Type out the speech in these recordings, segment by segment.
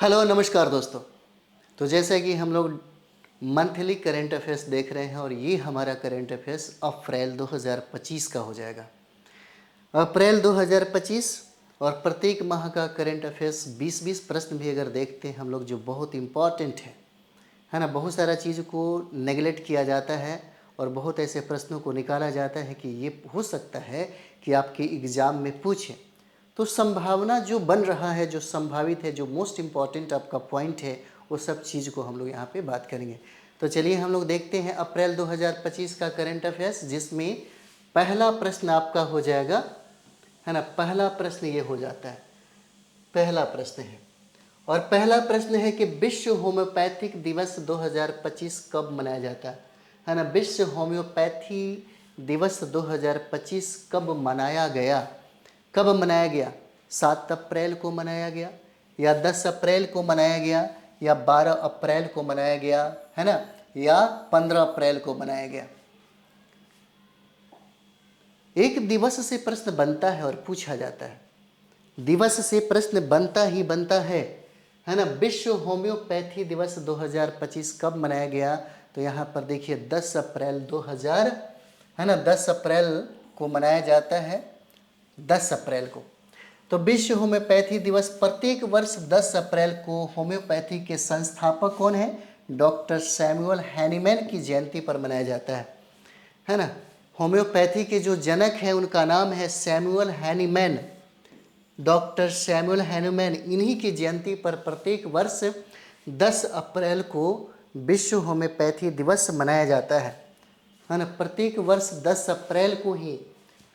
Hello नमस्कार दोस्तों। तो जैसे कि हम लोग मंथली करंट अफेयर्स देख रहे हैं और ये हमारा करंट अफेयर्स अप्रैल 2025 का हो जाएगा। अप्रैल 2025 और प्रत्येक माह का करंट अफेयर्स 20-20 प्रश्न भी अगर देखते हैं हम लोग जो बहुत इम्पॉर्टेंट है ना। बहुत सारा चीज़ को नेगलेक्ट किया जाता है और बहुत ऐसे प्रश्नों को निकाला जाता है कि ये हो सकता है कि आपके एग्ज़ाम में पूछें। तो संभावना जो बन रहा है, जो संभावित है, जो मोस्ट इम्पॉर्टेंट आपका पॉइंट है, वो सब चीज़ को हम लोग यहाँ पे बात करेंगे। तो चलिए हम लोग देखते हैं अप्रैल 2025 का करंट अफेयर्स, जिसमें पहला प्रश्न आपका हो जाएगा, है ना। पहला प्रश्न ये हो जाता है, पहला प्रश्न है और पहला प्रश्न है कि विश्व होम्योपैथिक दिवस 2025 कब मनाया जाता है ना। विश्व होम्योपैथी दिवस 2025 कब मनाया गया? कब मनाया गया? 7 अप्रैल को मनाया गया या 10 अप्रैल को मनाया गया या 12 अप्रैल को मनाया गया, है ना, या 15 अप्रैल को मनाया गया? एक दिवस से प्रश्न बनता है और पूछा जाता है, दिवस से प्रश्न बनता ही बनता है ना। विश्व होम्योपैथी दिवस 2025 कब मनाया गया? तो यहाँ पर देखिए 10 अप्रैल 2000, है ना, 10 अप्रैल को मनाया जाता है, 10 अप्रैल को। तो विश्व होम्योपैथी दिवस प्रत्येक वर्ष 10 अप्रैल को होम्योपैथी के संस्थापक कौन है? डॉक्टर सैमुअल हैनीमैन की जयंती पर मनाया जाता है ना। होम्योपैथी के जो जनक हैं उनका नाम है Samuel Hahnemann, doctor Samuel Hahnemann. इन्हीं की जयंती पर प्रत्येक वर्ष 10 अप्रैल को विश्व होम्योपैथी दिवस मनाया जाता है ना। प्रत्येक वर्ष 10 अप्रैल को ही,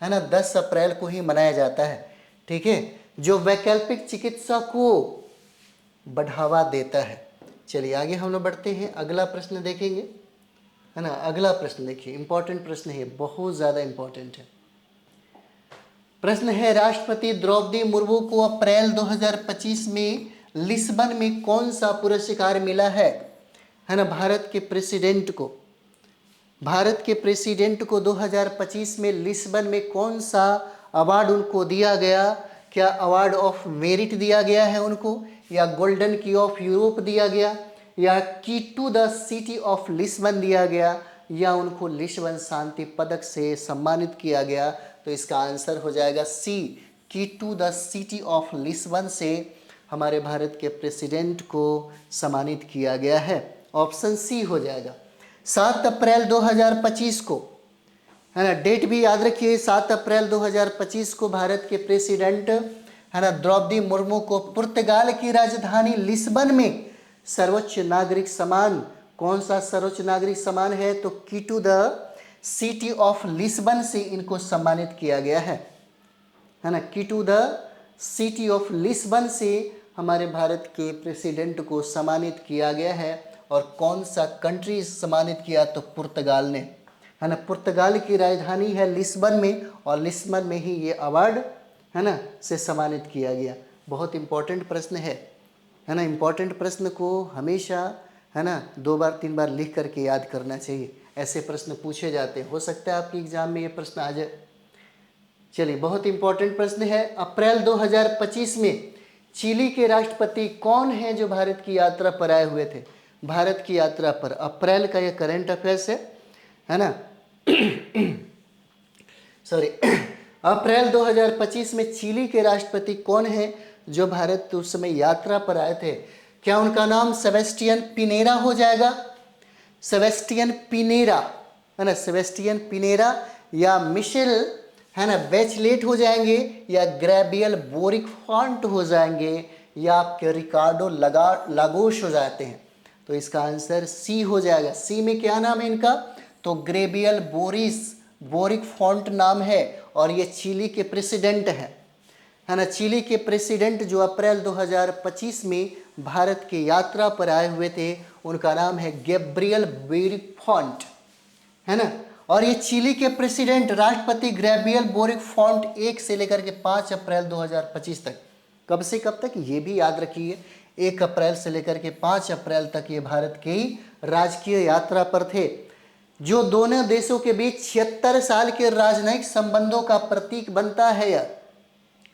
है ना, 10 अप्रैल को ही मनाया जाता है, ठीक है, जो वैकल्पिक चिकित्सा को बढ़ावा देता है। चलिए आगे हम लोग बढ़ते हैं, अगला प्रश्न देखेंगे, है ना। अगला प्रश्न देखिए, इंपॉर्टेंट प्रश्न है, बहुत ज़्यादा इंपॉर्टेंट है। प्रश्न है, राष्ट्रपति द्रौपदी मुर्मू को अप्रैल 2025 में लिस्बन में कौन सा पुरस्कार मिला है ना। भारत के प्रेसिडेंट को 2025 में लिस्बन में कौन सा अवार्ड उनको दिया गया? क्या अवार्ड ऑफ मेरिट दिया गया है उनको, या गोल्डन की ऑफ यूरोप दिया गया, या key to the city of Lisbon दिया गया, या उनको लिस्बन शांति पदक से सम्मानित किया गया? तो इसका आंसर हो जाएगा सी, key to the city of Lisbon से हमारे भारत के प्रेसिडेंट को सम्मानित किया गया है। ऑप्शन सी हो जाएगा। 7 अप्रैल 2025 को, है ना, डेट भी याद रखिए, 7 अप्रैल 2025 को भारत के प्रेसिडेंट, है ना, द्रौपदी मुर्मू को पुर्तगाल की राजधानी लिस्बन में सर्वोच्च नागरिक सम्मान, कौन सा सर्वोच्च नागरिक सम्मान है? तो key to the city of Lisbon से इनको सम्मानित किया गया है ना। Key to the city of Lisbon से हमारे भारत के प्रेसिडेंट को सम्मानित किया गया है। और कौन सा कंट्री सम्मानित किया? तो पुर्तगाल ने, है ना। पुर्तगाल की राजधानी है लिस्बन में और लिस्बन में ही ये अवार्ड, है ना, से सम्मानित किया गया। बहुत इंपॉर्टेंट प्रश्न है ना। इंपॉर्टेंट प्रश्न को हमेशा, है ना, 2 बार 3 बार लिख करके याद करना चाहिए। ऐसे प्रश्न पूछे जाते हैं, हो सकता है आपके एग्जाम में ये प्रश्न आ जाए। चलिए, बहुत इंपॉर्टेंट प्रश्न है। अप्रैल 2025 में चिली के राष्ट्रपति कौन हैं जो भारत की यात्रा पर आए हुए थे? भारत की यात्रा पर अप्रैल का ये करंट अफेयर्स है ना। सॉरी, अप्रैल 2025 में चिली के राष्ट्रपति कौन हैं जो भारत उस समय यात्रा पर आए थे? क्या उनका नाम सेबेस्टियन पिनेरा हो जाएगा? सेबेस्टियन पिनेरा, है ना, सेबेस्टियन पिनेरा, या मिशेल, है ना, बेचलेट हो जाएंगे, या ग्रेबियल बोरिक फॉन्ट हो जाएंगे, या आपके रिकार्डो लागोश हो जाते हैं? तो इसका आंसर सी हो जाएगा। सी में क्या नाम है इनका? तो ग्रेबियल बोरिक फॉन्ट नाम है और ये चिली के प्रेसिडेंट है ना। चिली के प्रेसिडेंट जो अप्रैल 2025 में भारत की यात्रा पर आए हुए थे, उनका नाम है गैब्रियल बोरिक फॉन्ट, है ना। और ये चिली के प्रेसिडेंट राष्ट्रपति गैब्रियल बोरिक फॉन्ट 1 से लेकर के 5 अप्रैल 2025 तक, कब से कब तक ये भी याद रखिए, 1 अप्रैल से लेकर के 5 अप्रैल तक ये भारत की राजकीय यात्रा पर थे, जो दोनों देशों के बीच 76 साल के राजनयिक संबंधों का प्रतीक बनता है,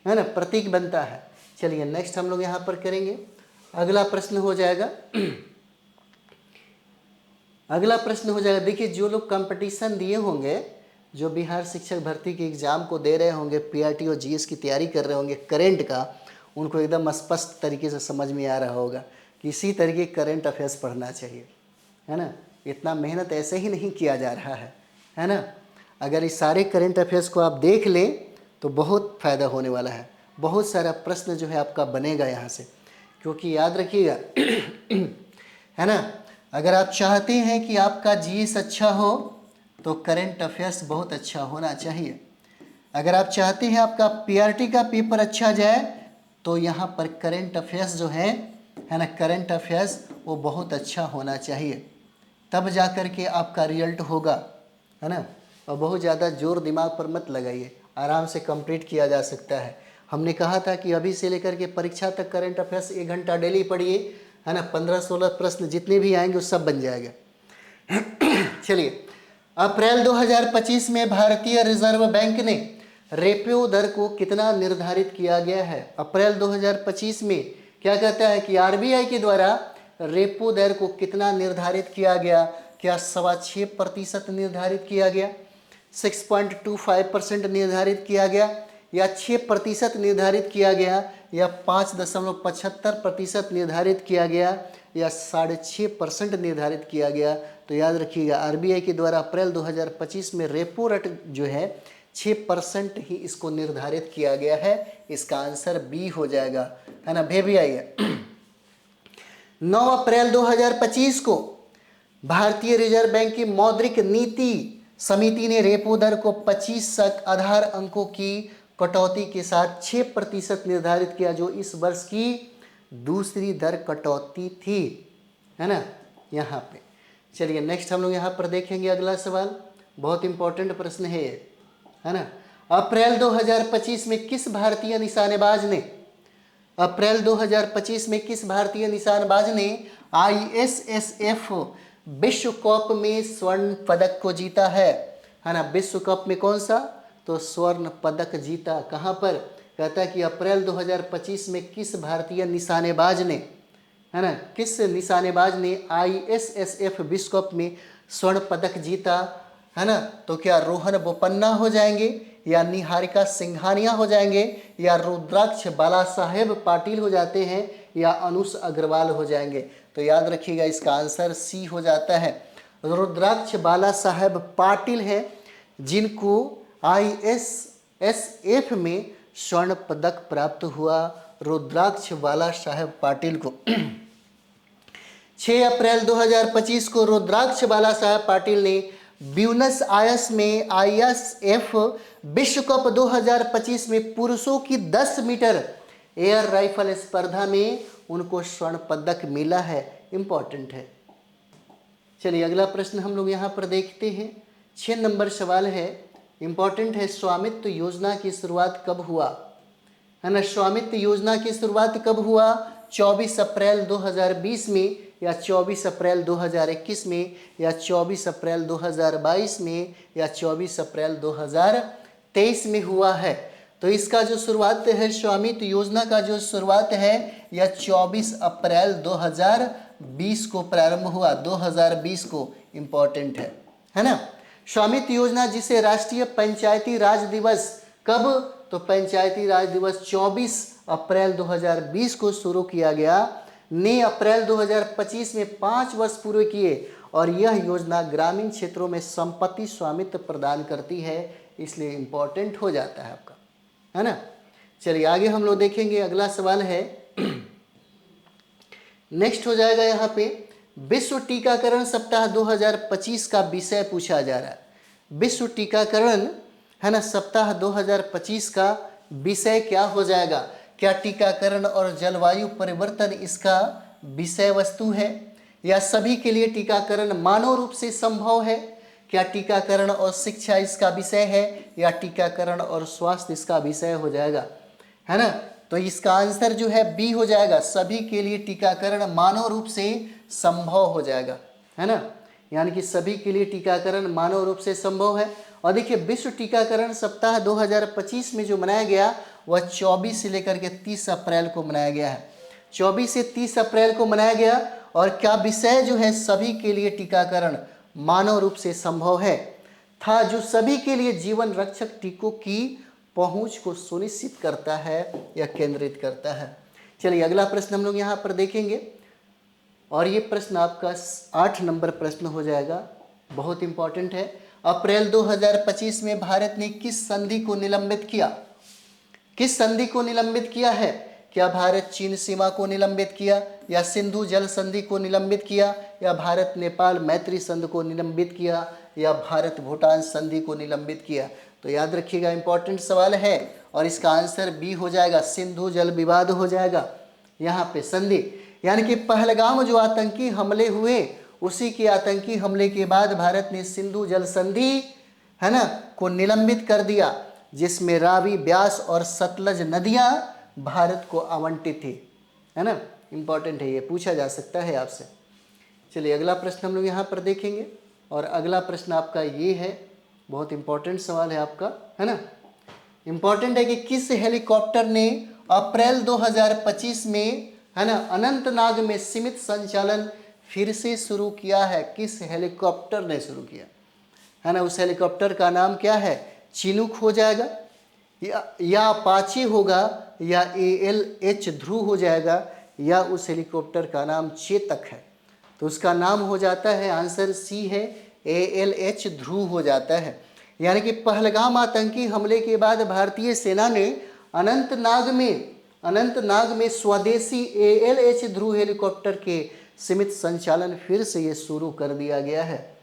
है ना, प्रतीक बनता है। चलिए नेक्स्ट हम लोग यहाँ पर करेंगे अगला प्रश्न हो जाएगा अगला प्रश्न हो जाएगा, देखिए जो लोग कंपटीशन दिए होंगे, जो बिहार शिक्षक भर्ती के एग्ज़ाम को दे रहे होंगे, पीआरटी और जीएस की तैयारी कर रहे होंगे करंट का, उनको एकदम स्पष्ट तरीके से समझ में आ रहा होगा कि इसी तरीके करंट अफेयर्स पढ़ना चाहिए, है ना। इतना मेहनत ऐसे ही नहीं किया जा रहा है ना। अगर इस सारे करंट अफेयर्स को आप देख लें तो बहुत फ़ायदा होने वाला है, बहुत सारा प्रश्न जो है आपका बनेगा यहाँ से, क्योंकि याद रखिएगा है ना, अगर आप चाहते हैं कि आपका जीएस अच्छा हो तो करंट अफेयर्स बहुत अच्छा होना चाहिए। अगर आप चाहते हैं आपका पीआरटी का पेपर अच्छा जाए तो यहाँ पर करंट अफेयर्स जो है ना, करंट अफेयर्स वो बहुत अच्छा होना चाहिए, तब जा कर के आपका रिजल्ट होगा, है ना। और बहुत ज़्यादा जोर दिमाग पर मत लगाइए, आराम से कंप्लीट किया जा सकता है। हमने कहा था कि अभी से लेकर के परीक्षा तक करंट अफेयर्स 1 घंटा डेली पढ़िए, है ना। 15-16 प्रश्न जितने भी आएंगे वो सब बन जाएगा। चलिए, अप्रैल 2025 में भारतीय रिजर्व बैंक ने रेपो दर को कितना निर्धारित किया गया है। अप्रैल 2025 में क्या कहता है कि आरबीआई के द्वारा रेपो दर को कितना निर्धारित किया गया। क्या 6.25% निर्धारित किया गया, 6.25% निर्धारित किया गया, या 6% निर्धारित किया गया, या 5.75% निर्धारित किया गया, या 6.5% निर्धारित किया गया। तो याद रखिएगा, आरबीआई के द्वारा अप्रैल 2025 में रेपो रेट जो है 6% ही इसको निर्धारित किया गया है। इसका आंसर बी हो जाएगा, है ना। भी आइए 9 अप्रैल 2025 को भारतीय रिजर्व बैंक की मौद्रिक नीति समिति ने रेपो दर को 25 आधार अंकों की कटौती के साथ 6% निर्धारित किया, जो इस वर्ष की दूसरी दर कटौती थी, है ना, यहाँ पे। चलिए नेक्स्ट हम लोग यहाँ पर देखेंगे अगला सवाल, बहुत इंपॉर्टेंट प्रश्न है ये, है ना। अप्रैल 2025 में किस भारतीय निशानेबाज ने अप्रैल 2025 में किस भारतीय निशानेबाज ने आईएसएसएफ विश्व कप में स्वर्ण पदक को जीता है ना। विश्व कप में कौन सा, तो स्वर्ण पदक जीता। कहाँ पर, कहता है कि अप्रैल 2025 में किस भारतीय निशानेबाज ने, है ना, किस निशानेबाज ने आईएसएसएफ विश्व कप में स्वर्ण पदक जीता, है ना। तो क्या रोहन बोपन्ना हो जाएंगे, या निहारिका सिंघानिया हो जाएंगे, या रुद्राक्ष बाला साहेब पाटिल हो जाते हैं, या अनुष अग्रवाल हो जाएंगे। तो याद रखिएगा इसका आंसर सी हो जाता है। रुद्राक्ष बाला साहेब पाटिल है जिनको आईएसएसएफ में स्वर्ण पदक प्राप्त हुआ, रुद्राक्ष बाला साहेब पाटिल को। 6 अप्रैल 2025 को रुद्राक्ष बाला साहेब पाटिल ने ब्यूनस आयर्स में आईएसएफ विश्व कप 2025 में पुरुषों की 10 मीटर एयर राइफल स्पर्धा में उनको स्वर्ण पदक मिला है। इंपॉर्टेंट है। चलिए अगला प्रश्न हम लोग यहाँ पर देखते हैं। 6 नंबर सवाल है, इंपॉर्टेंट है। स्वामित्व योजना की शुरुआत कब हुआ, है ना। स्वामित्व योजना की शुरुआत कब हुआ, 24 अप्रैल 2020 में, या 24 अप्रैल 2021 में, या 24 अप्रैल 2022 में, या 24 अप्रैल 2023 में हुआ है। तो इसका जो शुरुआत है, स्वामित्व योजना का जो शुरुआत है, यह 24 अप्रैल 2020 को प्रारंभ हुआ, 2020 को। इम्पॉर्टेंट है ना। स्वामित्व योजना जिसे राष्ट्रीय पंचायती राज दिवस कब, तो पंचायती राज दिवस 24 अप्रैल 2020 को शुरू किया गया, ने अप्रैल 2025 में 5 वर्ष पूरे किए, और यह योजना ग्रामीण क्षेत्रों में संपत्ति स्वामित्व प्रदान करती है, इसलिए इम्पोर्टेंट हो जाता है आपका, है ना। चलिए आगे हम लोग देखेंगे। अगला सवाल है नेक्स्ट हो जाएगा यहाँ पे, विश्व टीकाकरण सप्ताह 2025 का विषय पूछा जा रहा है। विश्व टीकाकरण, है ना, सप्ताह 2025 का विषय क्या हो जाएगा। क्या टीकाकरण और जलवायु परिवर्तन इसका विषय वस्तु है, या सभी के लिए टीकाकरण मानव रूप से संभव है। क्या टीकाकरण और शिक्षा इसका विषय है, या टीकाकरण और स्वास्थ्य इसका विषय हो जाएगा, है ना। तो इसका आंसर जो है बी हो जाएगा, सभी के लिए टीकाकरण मानव रूप से संभव हो जाएगा, है ना। यानी कि सभी के लिए टीकाकरण मानव रूप से संभव है। और देखिए विश्व टीकाकरण सप्ताह 2025 में जो मनाया गया वह 24 से लेकर के 30 अप्रैल को मनाया गया है। 24 से 30 अप्रैल को मनाया गया। और क्या विषय जो है सभी के लिए टीकाकरण मानव रूप से संभव है था, जो सभी के लिए जीवन रक्षक टीकों की पहुंच को सुनिश्चित करता है या केंद्रित करता है। चलिए अगला प्रश्न हम लोग यहाँ पर देखेंगे और ये प्रश्न आपका 8 नंबर प्रश्न हो जाएगा, बहुत इंपॉर्टेंट है। अप्रैल 2025 में भारत ने किस संधि को निलंबित किया? किस संधि को निलंबित किया है? क्या भारत चीन सीमा को निलंबित किया, या सिंधु जल संधि को निलंबित किया, या भारत नेपाल मैत्री संधि को निलंबित किया, या भारत भूटान संधि को निलंबित किया? तो याद रखिएगा, इंपॉर्टेंट सवाल है और इसका आंसर बी हो जाएगा, सिंधु जल विवाद हो जाएगा यहाँ पे संधि। यानी कि पहलगाम जो आतंकी हमले हुए, उसी के आतंकी हमले के बाद भारत ने सिंधु जल संधि है ना को निलंबित कर दिया, जिसमें रावी, ब्यास और सतलज नदियां भारत को आवंटित थी, है ना। इंपॉर्टेंट है, ये पूछा जा सकता है आपसे। चलिए अगला प्रश्न हम लोग यहाँ पर देखेंगे और अगला प्रश्न आपका ये है, बहुत इंपॉर्टेंट सवाल है आपका, है ना। इंपॉर्टेंट है कि किस हेलीकॉप्टर ने अप्रैल 2025 में, है ना, अनंतनाग में सीमित संचालन फिर से शुरू किया है? किस हेलीकॉप्टर ने शुरू किया, है ना? उस हेलीकॉप्टर का नाम क्या है? चिनूक हो जाएगा, या अपाचे होगा, या ALH ध्रुव हो जाएगा, या उस हेलीकॉप्टर का नाम चेतक है? तो उसका नाम हो जाता है, आंसर सी है, ALH ध्रुव हो जाता है। यानी कि पहलगाम आतंकी हमले के बाद भारतीय सेना ने अनंतनाग में स्वदेशी ALH ध्रुव हेलीकॉप्टर के सीमित संचालन फिर से ये शुरू कर दिया गया है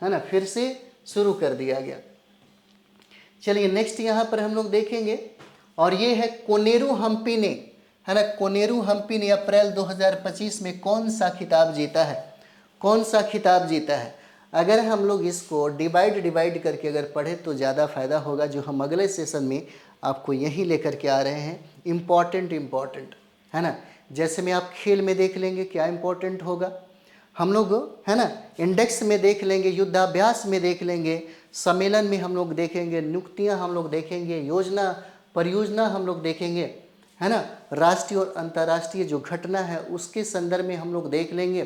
ना, फिर से शुरू कर दिया गया। चलिए नेक्स्ट यहाँ पर हम लोग देखेंगे और ये है कोनेरू हम्पी ने, है ना, कोनेरू हम्पी ने अप्रैल 2025 में कौन सा खिताब जीता है? कौन सा खिताब जीता है? अगर हम लोग इसको डिवाइड करके अगर पढ़े तो ज़्यादा फायदा होगा, जो हम अगले सेशन में आपको यही लेकर के आ रहे हैं। इम्पॉर्टेंट है ना, जैसे में आप खेल में देख लेंगे क्या इम्पोर्टेंट होगा, हम लोग, है ना, इंडेक्स में देख लेंगे, युद्धाभ्यास में देख लेंगे, सम्मेलन में हम लोग देखेंगे, नियुक्तियां हम लोग देखेंगे, योजना परियोजना हम लोग देखेंगे, है ना, राष्ट्रीय और अंतर्राष्ट्रीय जो घटना है उसके संदर्भ में हम लोग देख लेंगे,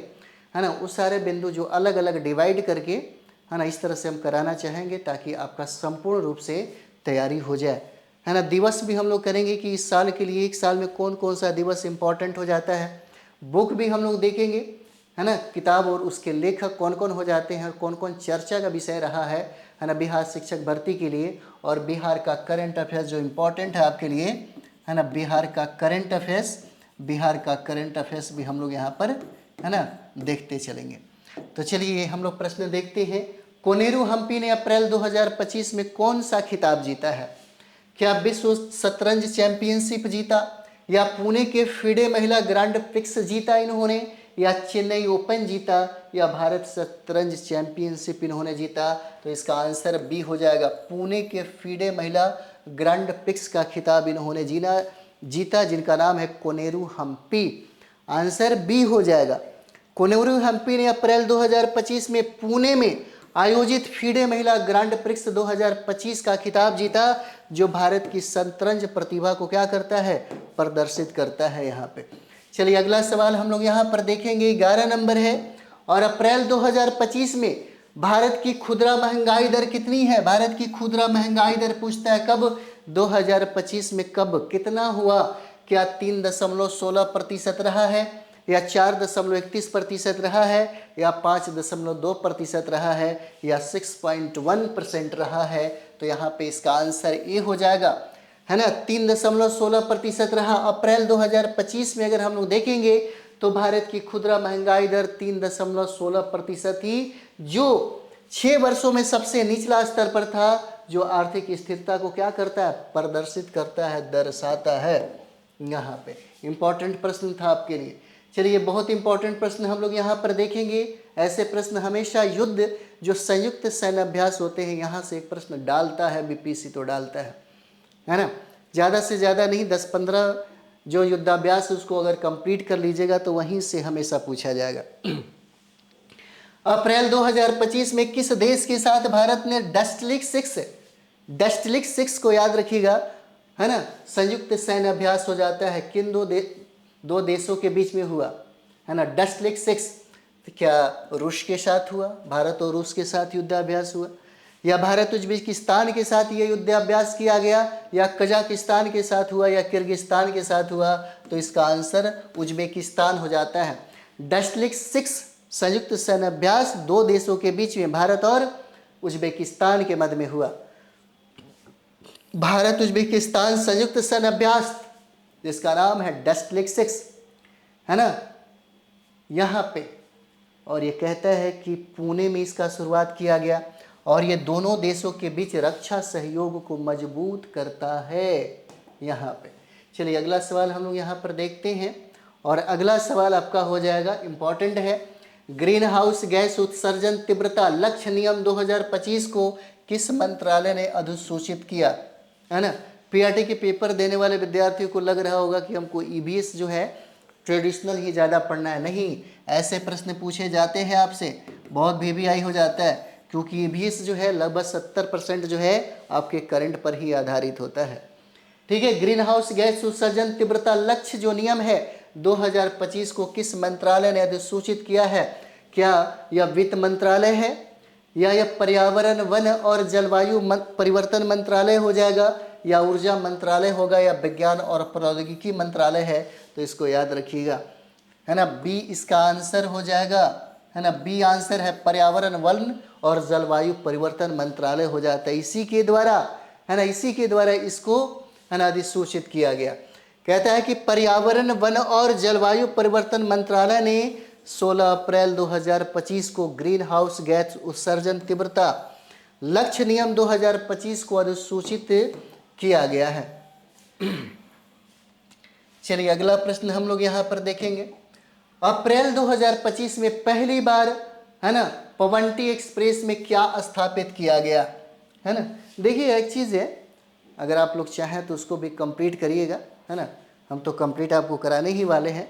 है ना। उस सारे बिंदु जो अलग अलग डिवाइड करके, है ना, इस तरह से हम कराना चाहेंगे ताकि आपका संपूर्ण रूप से तैयारी हो जाए, है ना। दिवस भी हम लोग करेंगे कि इस साल के लिए, एक साल में कौन कौन सा दिवस इंपॉर्टेंट हो जाता है। बुक भी हम लोग देखेंगे, है ना, किताब और उसके लेखक कौन कौन हो जाते हैं और कौन कौन चर्चा का विषय रहा है ना, बिहार शिक्षक भर्ती के लिए। और बिहार का करंट अफेयर्स जो इम्पोर्टेंट है आपके लिए, है ना, बिहार का करंट अफेयर्स भी हम लोग यहाँ पर, है ना, देखते चलेंगे। तो चलिए हम लोग प्रश्न देखते हैं। कोनेरू हम्पी ने अप्रैल 2025 में कौन सा खिताब जीता है? क्या विश्व शतरंज चैंपियनशिप जीता, या पुणे के फिडे महिला ग्रांड प्रिक्स जीता इन्होंने, या चेन्नई ओपन जीता, या भारत शतरंज चैंपियनशिप इन्होंने जीता? तो इसका आंसर बी हो जाएगा, पुणे के फिडे महिला ग्रांड प्रिक्स का खिताब इन्होंने जीता, जिनका नाम है कोनेरू हम्पी। आंसर बी हो जाएगा। कोनेरू हम्पी ने अप्रैल 2025 में पुणे में आयोजित फीडे महिला ग्रांड प्रिक्स 2025 का खिताब जीता, जो भारत की शतरंज प्रतिभा को क्या करता है? प्रदर्शित करता है यहाँ पे। चलिए अगला सवाल हम लोग यहाँ पर देखेंगे, 11 नंबर है। और अप्रैल 2025 में भारत की खुदरा महंगाई दर कितनी है? भारत की खुदरा महंगाई दर पूछता है कब? 2025 में कब कितना हुआ? क्या 3.16% रहा है, या 4.31% रहा है, या 5.2% रहा है, या 6.1% रहा है? तो यहाँ पे इसका आंसर ए हो जाएगा, है ना, 3.16% रहा। अप्रैल 2025 में अगर हम लोग देखेंगे तो भारत की खुदरा महंगाई दर 3.16% थी, जो 6 वर्षों में सबसे निचला स्तर पर था, जो आर्थिक स्थिरता को क्या करता है? प्रदर्शित करता है, दर्शाता है। यहाँ पे इंपॉर्टेंट प्रश्न था आपके लिए। चलिए बहुत इंपॉर्टेंट प्रश्न हम लोग यहाँ पर देखेंगे। ऐसे प्रश्न हमेशा युद्ध जो संयुक्त सैन्य अभ्यास होते हैं यहाँ से एक प्रश्न डालता है, बीपीसी तो डालता है ना। ज़्यादा से ज़्यादा नहीं, 10-15 जो युद्धाभ्यास उसको अगर कंप्लीट कर लीजिएगा तो वहीं से हमेशा पूछा जाएगा। अप्रैल 2025 में किस देश के साथ भारत ने डस्टलिक 6 को याद रखिएगा, है ना, संयुक्त सैन्य अभ्यास हो जाता है। किन दो दो देशों के बीच में हुआ, है ना। डस्ट लेक 6 क्या रूस के साथ हुआ, भारत और रूस के साथ युद्धाभ्यास हुआ, या भारत उज्बेकिस्तान के साथ ये युद्धाभ्यास किया गया, या कजाकिस्तान के साथ हुआ, या किर्गिस्तान के साथ हुआ, तो इसका आंसर उज्बेकिस्तान हो जाता है। डस्ट लेक 6 संयुक्त सैन्य अभ्यास दो देशों के बीच में भारत और उज्बेकिस्तान के मध्य में हुआ। भारत उज्बेकिस्तान संयुक्त सैन्य अभ्यास जिसका नाम है डस्ट लेक 6, है ना, यहाँ पे, और ये कहता है कि पुणे में इसका शुरुआत किया गया, और ये दोनों देशों के बीच रक्षा सहयोग को मजबूत करता है यहाँ पे। चलिए अगला सवाल हम लोग यहाँ पर देखते हैं, और अगला सवाल आपका हो जाएगा, इम्पॉर्टेंट है। ग्रीन हाउस गैस उत्सर्जन तीव्रता लक्ष्य नियम 2025 को किस मंत्रालय ने अधिसूचित किया, है ना। पीआरटी के पेपर देने वाले विद्यार्थियों को लग रहा होगा कि हमको ईवीएस जो है ट्रेडिशनल ही ज़्यादा पढ़ना है, नहीं, ऐसे प्रश्न पूछे जाते हैं आपसे, बहुत वीवीआई हो जाता है, क्योंकि ईवीएस जो है लगभग 70% जो है आपके करंट पर ही आधारित होता है। ठीक है, ग्रीन हाउस गैस उत्सर्जन तीव्रता लक्ष्य जो नियम है 2025 को किस मंत्रालय ने अधिसूचित किया है? क्या यह वित्त मंत्रालय है, या यह पर्यावरण वन और जलवायु परिवर्तन मंत्रालय हो जाएगा, या ऊर्जा मंत्रालय होगा, या विज्ञान और प्रौद्योगिकी मंत्रालय है? तो इसको याद रखिएगा, है ना, बी इसका आंसर हो जाएगा, है ना, बी आंसर है पर्यावरण वन और जलवायु परिवर्तन मंत्रालय हो जाता है। इसी के द्वारा, है ना, इसी के द्वारा इसको, है ना, अधिसूचित किया गया। कहता है कि पर्यावरण वन और जलवायु परिवर्तन मंत्रालय ने 16 अप्रैल 2025 को ग्रीन हाउस गैस उत्सर्जन तीव्रता लक्ष्य नियम 2025 को अधिसूचित किया गया है। चलिए अगला प्रश्न हम लोग यहाँ पर देखेंगे। अप्रैल 2025 में पहली बार, है ना, पवंटी एक्सप्रेस में क्या स्थापित किया गया, है ना। देखिए एक चीज़ है, अगर आप लोग चाहें तो उसको भी कंप्लीट करिएगा, है ना, हम तो कंप्लीट आपको कराने ही वाले हैं।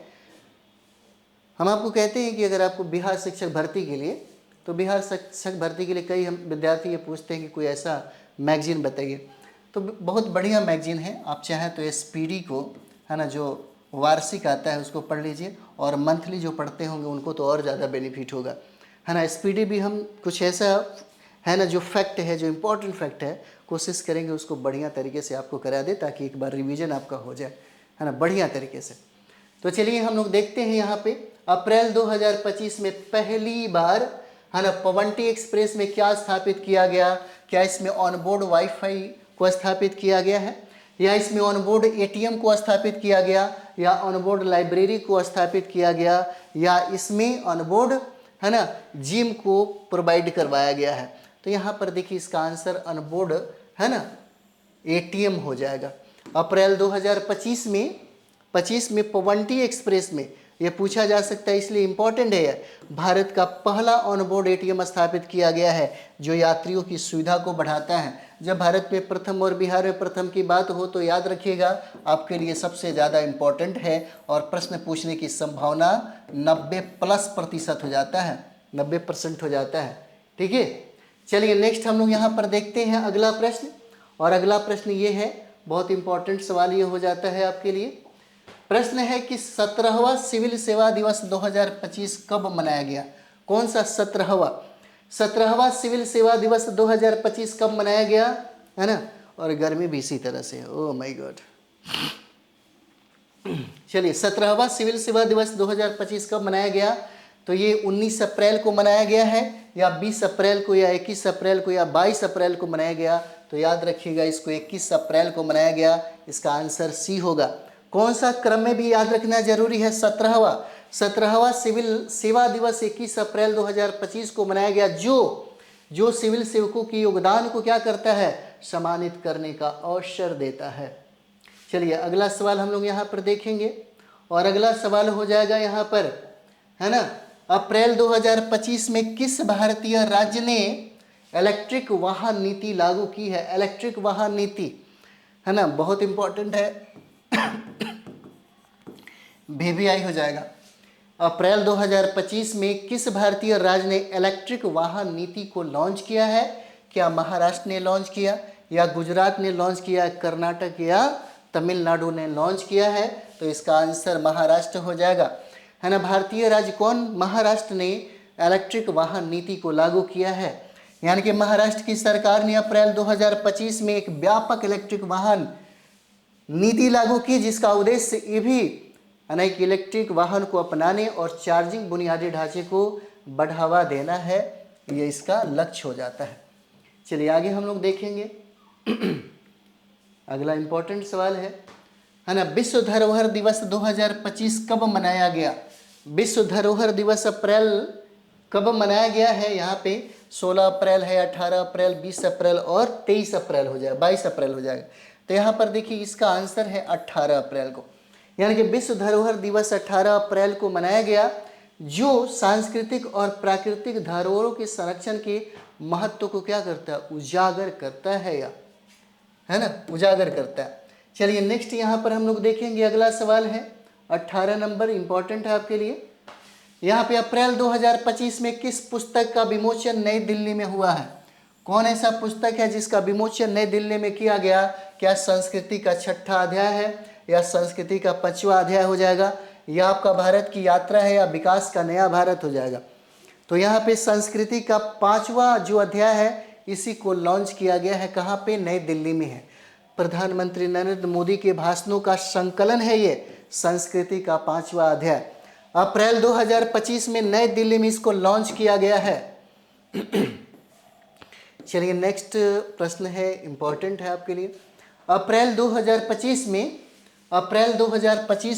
हम आपको कहते हैं कि अगर आपको बिहार शिक्षक भर्ती के लिए, तो बिहार शिक्षक भर्ती के लिए कई हम विद्यार्थी ये पूछते हैं कि कोई ऐसा मैगजीन बताइए, तो बहुत बढ़िया मैगजीन है, आप चाहें तो एसपीडी को, है ना, जो वार्षिक आता है उसको पढ़ लीजिए, और मंथली जो पढ़ते होंगे उनको तो और ज़्यादा बेनिफिट होगा, है ना। एसपीडी भी हम कुछ ऐसा, है ना, जो फैक्ट है, जो इम्पोर्टेंट फैक्ट है, कोशिश करेंगे उसको बढ़िया तरीके से आपको करा दे, ताकि एक बार रिवीजन आपका हो जाए, है ना, बढ़िया तरीके से। तो चलिए हम लोग देखते हैं यहाँ पे, अप्रैल 2025 में पहली बार, है ना, पवंटी एक्सप्रेस में क्या स्थापित किया गया? क्या इसमें ऑनबोर्ड वाईफाई को स्थापित किया गया है, या इसमें ऑनबोर्ड एटीएम को स्थापित किया गया, या ऑनबोर्ड लाइब्रेरी को स्थापित किया गया, या इसमें ऑनबोर्ड, है ना, जिम को प्रोवाइड करवाया गया है? तो यहाँ पर देखिए इसका आंसर ऑनबोर्ड, है ना, एटीएम हो जाएगा। अप्रैल 2025 में पवंटी एक्सप्रेस में ये पूछा जा सकता है, इसलिए इम्पोर्टेंट है, भारत का पहला ऑनबोर्ड एटीएम स्थापित किया गया है, जो यात्रियों की सुविधा को बढ़ाता है। जब भारत में प्रथम और बिहार में प्रथम की बात हो तो याद रखिएगा आपके लिए सबसे ज़्यादा इम्पोर्टेंट है, और प्रश्न पूछने की संभावना 90+ हो जाता है, 90% हो जाता है। ठीक है, चलिए नेक्स्ट हम लोग यहाँ पर देखते हैं अगला प्रश्न, और अगला प्रश्न ये है, बहुत इंपॉर्टेंट सवाल ये हो जाता है आपके लिए। प्रश्न है कि 17वां सिविल सेवा दिवस 2025 कब मनाया गया? कौन सा 17वां सिविल सेवा दिवस 2025 कब मनाया गया, है ना, और गर्मी भी इसी तरह से, ओह माय गॉड। चलिए 17वां सिविल सेवा दिवस 2025 कब मनाया गया? तो ये 19 अप्रैल को मनाया गया है, या 20 अप्रैल को, या 21 अप्रैल को, या 22 अप्रैल को मनाया गया? तो याद रखिएगा इसको 21 अप्रैल को मनाया गया, इसका आंसर सी होगा। कौन सा क्रम में भी याद रखना जरूरी है, 17वां सिविल सेवा दिवस 21 अप्रैल 2025 को मनाया गया, जो सिविल सेवकों के योगदान को क्या करता है, सम्मानित करने का अवसर देता है। चलिए अगला सवाल हम लोग यहाँ पर देखेंगे, और अगला सवाल हो जाएगा यहाँ पर, है ना, अप्रैल 2025 में किस भारतीय राज्य ने इलेक्ट्रिक वाहन नीति लागू की है? इलेक्ट्रिक वाहन नीति, है ना, बहुत इंपॉर्टेंट है, वीवीआई हो जाएगा। अप्रैल 2025 में किस भारतीय राज्य ने इलेक्ट्रिक वाहन नीति को लॉन्च किया है? क्या महाराष्ट्र ने लॉन्च किया, या गुजरात ने लॉन्च किया, कर्नाटक या तमिलनाडु ने लॉन्च किया है, तो इसका आंसर महाराष्ट्र हो जाएगा, है ना। भारतीय राज्य कौन? महाराष्ट्र ने इलेक्ट्रिक वाहन नीति को लागू किया है, यानी कि महाराष्ट्र की सरकार ने अप्रैल 2025 में एक व्यापक इलेक्ट्रिक वाहन नीति लागू की, जिसका उद्देश्य ईवी यानी कि इलेक्ट्रिक वाहन को अपनाने और चार्जिंग बुनियादी ढांचे को बढ़ावा देना है, ये इसका लक्ष्य हो जाता है। चलिए आगे हम लोग देखेंगे। अगला इंपॉर्टेंट सवाल है ना, विश्व धरोहर दिवस 2025 कब मनाया गया? विश्व धरोहर दिवस अप्रैल कब मनाया गया है? यहाँ पे 16 अप्रैल है, 18 अप्रैल, 20 अप्रैल और 23 अप्रैल हो जाएगा, 22 अप्रैल हो जाएगा। तो यहाँ पर देखिए इसका आंसर है 18 अप्रैल को, यानी कि विश्व धरोहर दिवस 18 अप्रैल को मनाया गया, जो सांस्कृतिक और प्राकृतिक धरोहरों के संरक्षण के महत्व को क्या करता है? उजागर करता है, या है ना, उजागर करता है। चलिए नेक्स्ट यहाँ पर हम लोग देखेंगे, अगला सवाल है 18 नंबर, इंपॉर्टेंट है आपके लिए। यहाँ पे अप्रैल 2025 में किस पुस्तक का विमोचन नई दिल्ली में हुआ है? कौन ऐसा पुस्तक है जिसका विमोचन नई दिल्ली में किया गया? क्या संस्कृति का 6ठा अध्याय है, या संस्कृति का 5वां अध्याय हो जाएगा, या आपका भारत की यात्रा है, या विकास का नया भारत हो जाएगा? तो यहाँ पे संस्कृति का 5वां जो अध्याय है, इसी को लॉन्च किया गया है। कहाँ पे? नई दिल्ली में है। प्रधानमंत्री नरेंद्र मोदी के भाषणों का संकलन है ये संस्कृति का 5वां अध्याय। अप्रैल 2025 में नई दिल्ली में इसको लॉन्च किया गया है। चलिए नेक्स्ट प्रश्न है, इंपॉर्टेंट है आपके लिए। अप्रैल 2025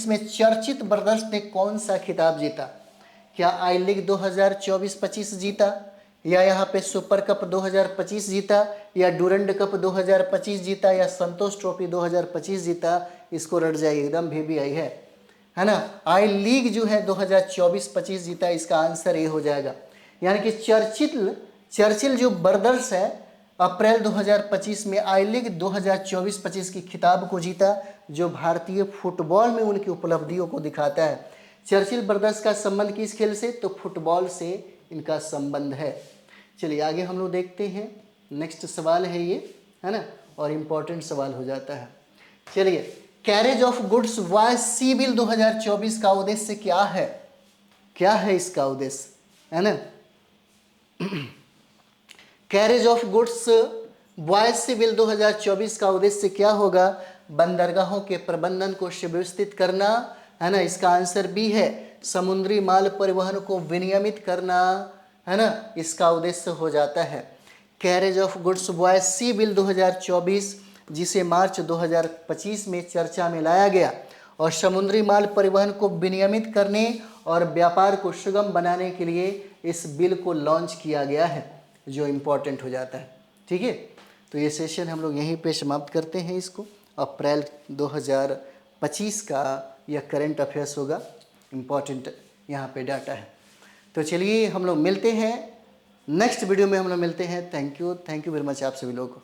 में चर्चित ब्रदर्स ने कौन सा खिताब जीता? क्या आई लीग 2024-25 जीता, या यहाँ पे सुपर कप 2025 जीता, या डूरंड कप 2025 जीता, या संतोष ट्रॉफी 2025 जीता? इसको रट जाइए, एकदम VBI है ना। आई लीग जो है 2024-25 जीता, इसका आंसर ये हो जाएगा। यानी कि चर्चिल जो ब्रदर्स है अप्रैल 2025 में आई लीग 2024-25 की खिताब को जीता, जो भारतीय फुटबॉल में उनकी उपलब्धियों को दिखाता है। चर्चिल ब्रदर्स का संबंध किस खेल से? तो फुटबॉल से इनका संबंध है। चलिए आगे हम लोग देखते हैं, नेक्स्ट सवाल है ये, है ना, और इम्पोर्टेंट सवाल हो जाता है। चलिए, carriage of goods via sea bill 2024 का उद्देश्य क्या है? क्या है इसका उद्देश्य, है ना? Carriage of goods via sea bill 2024 का उद्देश्य क्या होगा? बंदरगाहों के प्रबंधन को सुव्यवस्थित करना, है ना, इसका आंसर बी है। समुद्री माल परिवहन को विनियमित करना, है ना, इसका उद्देश्य हो जाता है। Carriage of goods via sea bill 2024, जिसे मार्च 2025 में चर्चा में लाया गया, और समुद्री माल परिवहन को विनियमित करने और व्यापार को सुगम बनाने के लिए इस बिल को लॉन्च किया गया है, जो इम्पोर्टेंट हो जाता है। ठीक है, तो ये सेशन हम लोग यहीं पे समाप्त करते हैं इसको। अप्रैल 2025 का यह करंट अफेयर्स होगा, इम्पॉर्टेंट यहाँ पे डाटा है। तो चलिए हम लोग मिलते हैं नेक्स्ट वीडियो में, हम लोग मिलते हैं। थैंक यू वेरी मच आप सभी लोगों को।